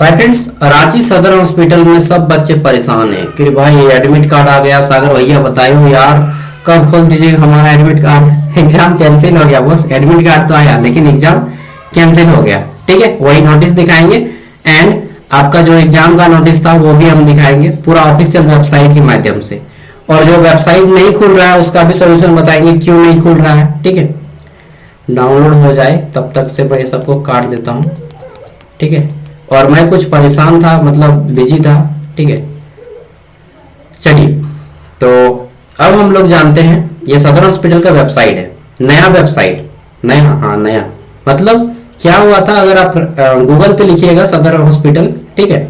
तो फ्रेंड्स, रांची सदर हॉस्पिटल में सब बच्चे परेशान हैं कि भाई एडमिट कार्ड आ गया। सागर भैया बताइए यार, कब खोल दीजिएगा हमारा एडमिट कार्ड। एग्जाम कैंसिल हो गया बस, एडमिट कार्ड तो आया लेकिन एग्जाम कैंसिल हो गया। ठीक है, वही नोटिस दिखाएंगे एंड आपका जो एग्जाम का नोटिस था वो भी हम दिखाएंगे पूरा ऑफिशियल वेबसाइट के माध्यम से। और जो वेबसाइट नहीं खुल रहा है उसका भी सोल्यूशन बताएंगे क्यों नहीं खुल रहा है। ठीक है, डाउनलोड हो जाए तब तक से मैं सबको काट देता हूँ। ठीक है, और मैं कुछ परेशान था, मतलब बिजी था। ठीक है, चलिए तो अब हम लोग जानते हैं ये सदर हॉस्पिटल का वेबसाइट है, नया वेबसाइट। नया, हाँ नया, मतलब क्या हुआ था, अगर आप गूगल पे लिखिएगा सदर हॉस्पिटल, ठीक है,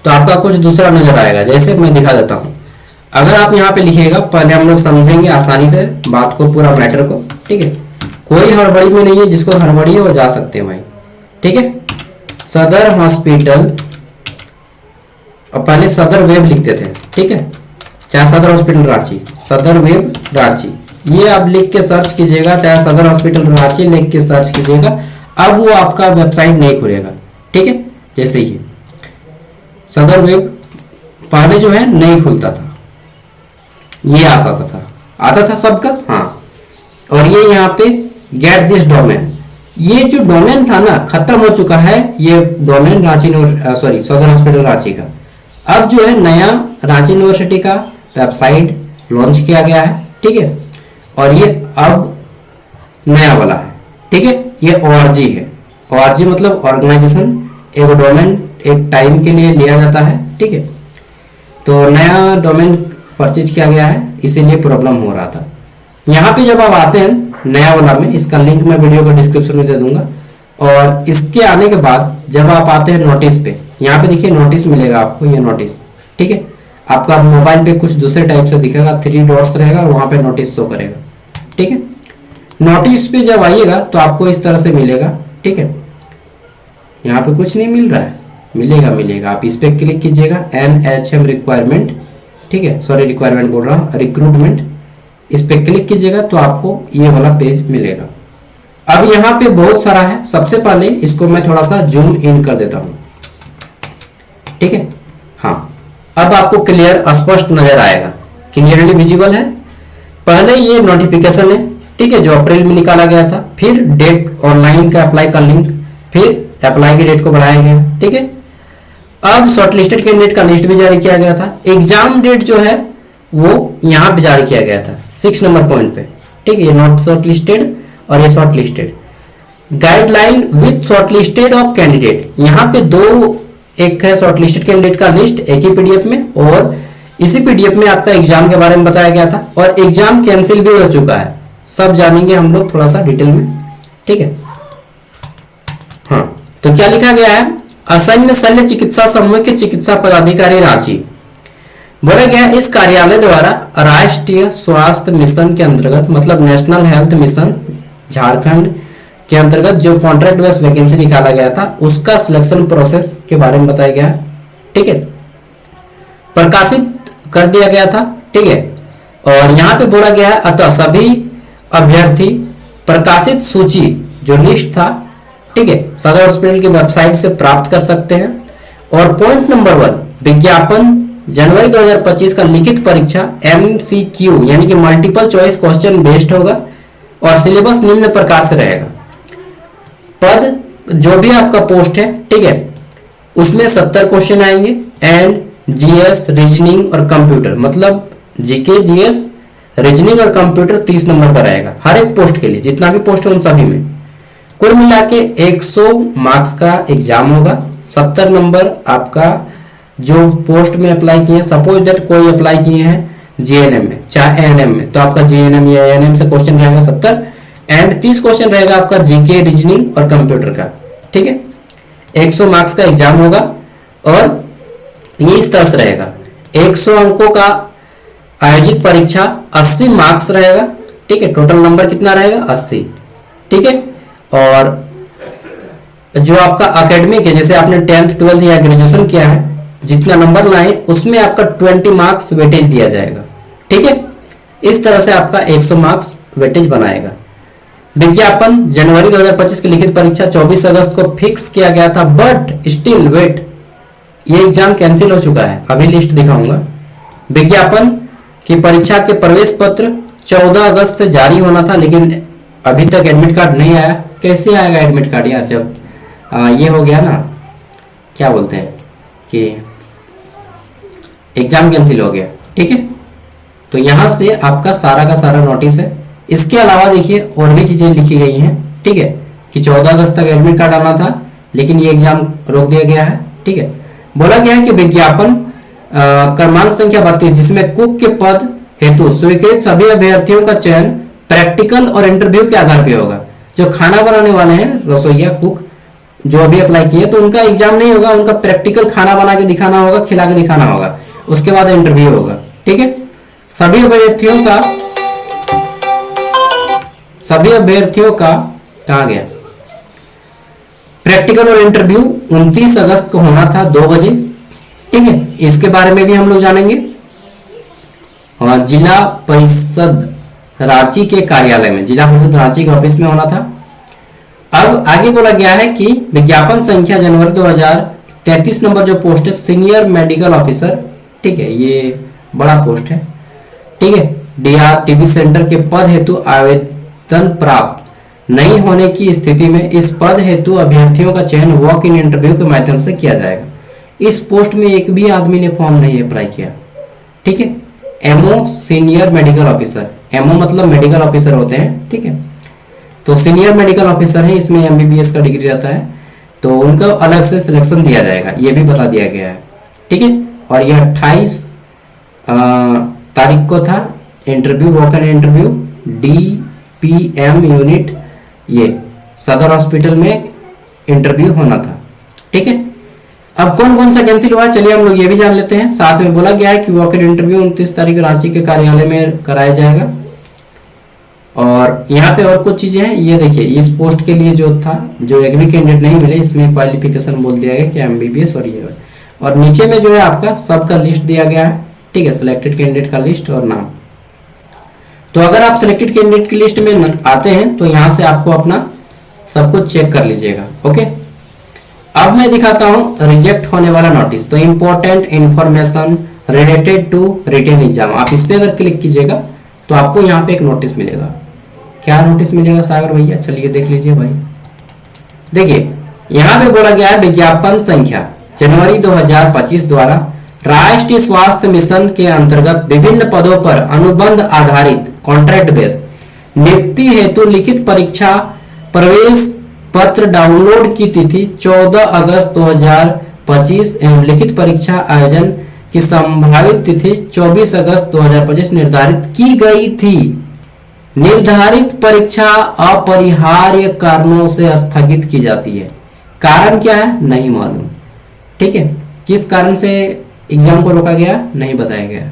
तो आपका कुछ दूसरा नजर आएगा। जैसे मैं दिखा देता हूँ, अगर आप यहाँ पे लिखिएगा, पहले हम लोग समझेंगे आसानी से बात को, पूरा मैटर को। ठीक है, कोई हड़बड़ी में नहीं है, जिसको हड़बड़ी है वो जा सकते हैं भाई। ठीक है, सदर हॉस्पिटल, और पहले सदर वेब लिखते थे। ठीक है, चाहे सदर हॉस्पिटल रांची, सदर वेब रांची, ये आप लिख के सर्च कीजिएगा, चाहे सदर हॉस्पिटल रांची लिख के सर्च कीजिएगा। अब वो आपका वेबसाइट नहीं खुलेगा। ठीक है, जैसे ही सदर वेब पहले जो है नहीं खुलता था, ये आता था सबका। हाँ, और ये यहाँ पे गेट दिस डोमेन, ये जो डोमेन था ना खत्म हो चुका है, ये डोमेन रांची सॉरी सदर हॉस्पिटल रांची का। अब जो है नया रांची यूनिवर्सिटी का वेबसाइट लॉन्च किया गया है। ठीक है, और ये अब नया वाला है। ठीक है, ये ORG है। ORG मतलब ऑर्गेनाइजेशन, एक डोमेन एक टाइम के लिए लिया जाता है। ठीक है, तो नया डोमेन परचेज किया गया है, इसीलिए प्रॉब्लम हो रहा था। यहाँ पे जब आप आते हैं नया वाला में, इसका लिंक मैं वीडियो को डिस्क्रिप्शन में दे दूंगा। और इसके आने के बाद जब आप आते हैं नोटिस पे, यहाँ पे देखिए नोटिस मिलेगा आपको, ये नोटिस। ठीक है, आपका मोबाइल पे कुछ दूसरे टाइप से दिखेगा, 3 डॉट्स रहेगा, वहां पे नोटिस शो करेगा। ठीक है, नोटिस पे जब आइएगा तो आपको इस तरह से मिलेगा। ठीक है, यहाँ पे कुछ नहीं मिल रहा है, मिलेगा। आप इस पे क्लिक कीजिएगा, NHM रिक्वायरमेंट। ठीक है, सॉरी रिक्वायरमेंट बोल रहा हूँ, रिक्रूटमेंट। इस पे क्लिक कीजिएगा तो आपको ये वाला पेज मिलेगा। अब यहाँ पे बहुत सारा है। सबसे पहले इसको मैं थोड़ा सा जूम इन कर देता हूँ। ठीक है, हाँ, अब आपको क्लियर स्पष्ट नजर आएगा, क्लियरली विजिबल है। पहले ये नोटिफिकेशन है, ठीक है, जो अप्रैल में निकाला गया था। फिर डेट ऑनलाइन का अप्लाई का लिंक, फिर अप्लाई की डेट को बढ़ाया गया। ठीक है, अब शॉर्टलिस्टेड कैंडिडेट का लिस्ट भी जारी किया गया था। एग्जाम डेट जो है वो यहाँ पे जारी किया गया था 6 नंबर पॉइंट पे। ठीक है, ये नॉट शॉर्टलिस्टेड और ये shortlisted. Guideline with shortlisted of candidate, यहाँ पे दो, एक है शॉर्टलिस्टेड कैंडिडेट का लिस्ट एक ही PDF में, और इसी PDF में आपका एग्जाम के बारे में बताया गया था। और एग्जाम कैंसिल भी हो चुका है, सब जानेंगे हम लोग थोड़ा सा डिटेल में। ठीक है, हाँ, तो क्या लिखा गया है, असैन्य शल्य चिकित्सा समूह के चिकित्सा पदाधिकारी रांची। बोला गया इस कार्यालय द्वारा राष्ट्रीय स्वास्थ्य मिशन के अंतर्गत, मतलब नेशनल हेल्थ मिशन झारखंड के अंतर्गत जो कॉन्ट्रैक्ट बेस्ड वैकेंसी निकाला गया था, उसका सिलेक्शन प्रोसेस के बारे में बताया गया। ठीक है, प्रकाशित कर दिया गया था। ठीक है, और यहाँ पे बोला गया है अतः सभी अभ्यर्थी प्रकाशित सूची जो लिस्ट था, ठीक है, सदर हॉस्पिटल की वेबसाइट से प्राप्त कर सकते हैं। और पॉइंट नंबर 1, विज्ञापन जनवरी 2025 का लिखित परीक्षा MCQ यानी कि मल्टीपल चॉइस क्वेश्चन बेस्ड होगा, और सिलेबस निम्न प्रकार से रहेगा। पद जो भी आपका पोस्ट है, ठीक है, उसमें 70 क्वेश्चन आएंगे, एंड GS रीजनिंग और कंप्यूटर, मतलब GK GS रीजनिंग और कंप्यूटर 30 नंबर का रहेगा हर एक पोस्ट के लिए, जितना भी पोस्ट है उन सभी में। कुल मिला के 100 मार्क्स का एग्जाम होगा। 70 नंबर आपका जो पोस्ट में अप्लाई किए, सपोज दैट कोई अप्लाई किए हैं JNM में, चाहे ANM में, तो आपका JNM या ANM से क्वेश्चन रहेगा 70, एंड 30 क्वेश्चन रहेगा आपका GK रीजनिंग और कंप्यूटर का। ठीक है, 100 मार्क्स का एग्जाम होगा, और ये इस तरह से रहेगा। 100 अंकों का आयोजित परीक्षा, 80 मार्क्स रहेगा। ठीक है, टोटल नंबर कितना रहेगा 80। ठीक है, और जो आपका एकेडमिक है, जैसे आपने 10th 12th या ग्रेजुएशन किया है, जितना नंबर लाए उसमें आपका 20 मार्क्स वेटेज दिया जाएगा। ठीक है, इस तरह से आपका 100 मार्क्स वेटेज बनाएगा। विज्ञापन जनवरी 2025 की लिखित परीक्षा 24 अगस्त को फिक्स किया गया था, बट स्टिल वेट, ये एग्जाम कैंसिल हो चुका है। अभी लिस्ट दिखाऊंगा। विज्ञापन की परीक्षा के प्रवेश पत्र 14 अगस्त से जारी होना था, लेकिन अभी तक एडमिट कार्ड नहीं आया। कैसे आएगा एडमिट कार्ड यार, जब ये हो गया ना, क्या बोलते हैं कि एग्जाम कैंसिल हो गया। ठीक है, तो यहां से आपका सारा का सारा नोटिस है। इसके अलावा देखिए और भी चीजें लिखी गई हैं। ठीक है, कि 14 अगस्त तक एडमिट कार्ड आना था, लेकिन ये एग्जाम रोक दिया गया है। ठीक है, बोला गया है कि विज्ञापन क्रमांक संख्या 32, जिसमें कुक के पद हेतु स्वीकृत सभी अभ्यर्थियों का चयन प्रैक्टिकल और इंटरव्यू के आधार पर होगा। जो खाना बनाने वाले हैं, रसोईया, कुक, जो अभी अप्लाई किए, तो उनका एग्जाम नहीं होगा, उनका प्रैक्टिकल खाना बना के दिखाना होगा, खिला के दिखाना होगा, उसके बाद इंटरव्यू होगा। ठीक है, सभी अभ्यर्थियों का कहाँ गया, प्रैक्टिकल और इंटरव्यू 29 अगस्त को होना था 2 बजे। ठीक है, इसके बारे में भी हम लोग जानेंगे। और जिला परिषद रांची के कार्यालय में, जिला परिषद रांची के ऑफिस में होना था। अब आगे बोला गया है कि विज्ञापन संख्या जनवरी 2033 नंबर जो पोस्ट है, सीनियर मेडिकल ऑफिसर। ठीक है, ये बड़ा पोस्ट है। ठीक है, DRTB सेंटर के पद हेतु आवेदन प्राप्त नहीं होने की स्थिति में इस पद हेतु अभ्यर्थियों का चयन वॉक इन इंटरव्यू के माध्यम से किया जाएगा। इस पोस्ट में एक भी आदमी ने फॉर्म नहीं अप्लाई किया। ठीक है, MO senior medical officer, MO मतलब मेडिकल ऑफिसर होते हैं। ठीक है, तो सीनियर मेडिकल ऑफिसर है, इसमें MBBS का डिग्री रहता है, तो उनका अलग से सिलेक्शन दिया जाएगा, ये भी बता दिया गया है। ठीक है, और यह 28 तारीख को था interview, walk in interview, DPM unit, ये सदर हॉस्पिटल में इंटरव्यू होना था। ठीक है, अब कौन कौन सा कैंसिल हुआ, चलिए हम लोग ये भी जान लेते हैं। साथ में बोला गया है कि वॉक इन इंटरव्यू 29 तारीख रांची के कार्यालय में कराया जाएगा। और यहाँ पे और कुछ चीजें हैं, ये देखिए, इस पोस्ट के लिए जो था, जो एक भी कैंडिडेट नहीं मिले, इसमें क्वालिफिकेशन बोल दिया गया कि MBBS और ये, और नीचे में जो है आपका सबका लिस्ट दिया गया है। ठीक है, सिलेक्टेड कैंडिडेट का लिस्ट और नाम। तो अगर आप सिलेक्टेड कैंडिडेट की लिस्ट में आते हैं तो यहाँ से आपको अपना सब कुछ चेक कर लीजिएगा। ओके, अब मैं दिखाता हूँ रिजेक्ट होने वाला नोटिस। तो important information related to written exam, आप इस पे अगर क्लिक कीजिएगा तो आपको यहाँ पे एक नोटिस मिलेगा। क्या नोटिस मिलेगा सागर भैया, चलिए देख लीजिए भाई। देखिए, यहाँ पे बोला गया है विज्ञापन संख्या जनवरी 2025 द्वारा राष्ट्रीय स्वास्थ्य मिशन के अंतर्गत विभिन्न पदों पर अनुबंध आधारित कॉन्ट्रैक्ट बेस नियुक्ति हेतु लिखित परीक्षा प्रवेश पत्र डाउनलोड की तिथि 14 अगस्त 2025 एवं लिखित परीक्षा आयोजन की संभावित तिथि 24 अगस्त 2025 निर्धारित की गई थी। निर्धारित परीक्षा अपरिहार्य कारणों से स्थगित की जाती है। कारण क्या है नहीं मालूम। ठीक है, किस कारण से एग्जाम को रोका गया नहीं बताया गया।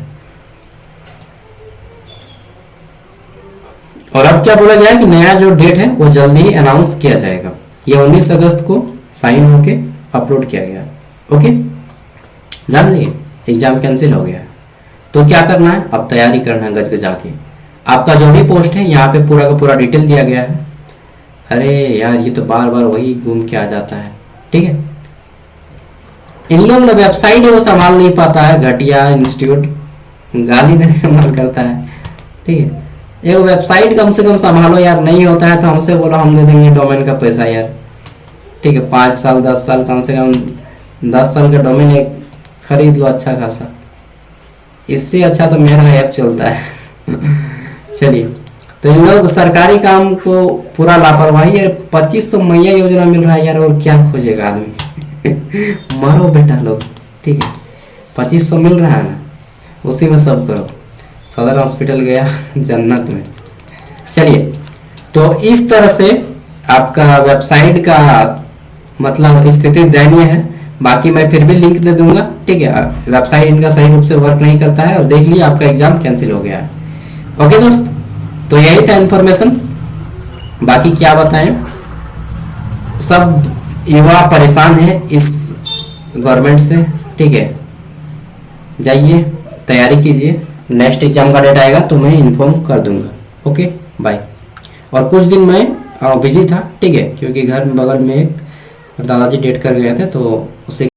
और अब क्या बोला गया है कि नया जो डेट है वो जल्दी ही अनाउंस किया जाएगा। ये 19 अगस्त को साइन होके अपलोड किया गया। ओके, जान लिए एग्जाम कैंसिल हो गया। तो क्या करना है, अब तैयारी करना है गजगजा के। आपका जो भी पोस्ट है यहाँ पे पूरा का पूरा डिटेल दिया गया है। अरे यार, ये तो बार बार वही घूम के आ जाता है। ठीक है, इन लोग ना वेबसाइट वो संभाल नहीं पाता है, घटिया इंस्टीट्यूट, गाली देने का मन करता है। ठीक है, एक वेबसाइट कम से कम संभालो यार, नहीं होता है तो हमसे बोलो, हम दे देंगे डोमेन का पैसा यार। ठीक है, 5 साल 10 साल, कम से कम 10 साल का डोमेन एक खरीद लो अच्छा खासा, इससे अच्छा तो मेरा ऐप चलता है। चलिए, तो इन लोग सरकारी काम को पूरा लापरवाही है। 2500 मैया योजना मिल रहा है यार, और क्या खोजेगा आदमी। मरो बेटा लोग। ठीक है, 2500 मिल रहा है ना, उसी में सब करो। सदर हॉस्पिटल गया जन्नत में। चलिए, तो इस तरह से आपका वेबसाइट का मतलब स्थिति दयनीय है। बाकी मैं फिर भी लिंक दे दूंगा। ठीक है, वेबसाइट इनका सही रूप से वर्क नहीं करता है, और देख लिया आपका एग्जाम कैंसिल हो गया है। ओके दोस्त, तो यही था इन्फॉर्मेशन। बाकी क्या बताएं, सब युवा परेशान है इस गवर्नमेंट से। ठीक है, जाइए तैयारी कीजिए, नेक्स्ट एग्जाम का डेट आएगा तो मैं इन्फॉर्म कर दूंगा। Okay, bye. और कुछ दिन मैं बिजी था, ठीक है, क्योंकि घर बगल में एक दादाजी डेट कर गए थे, तो उससे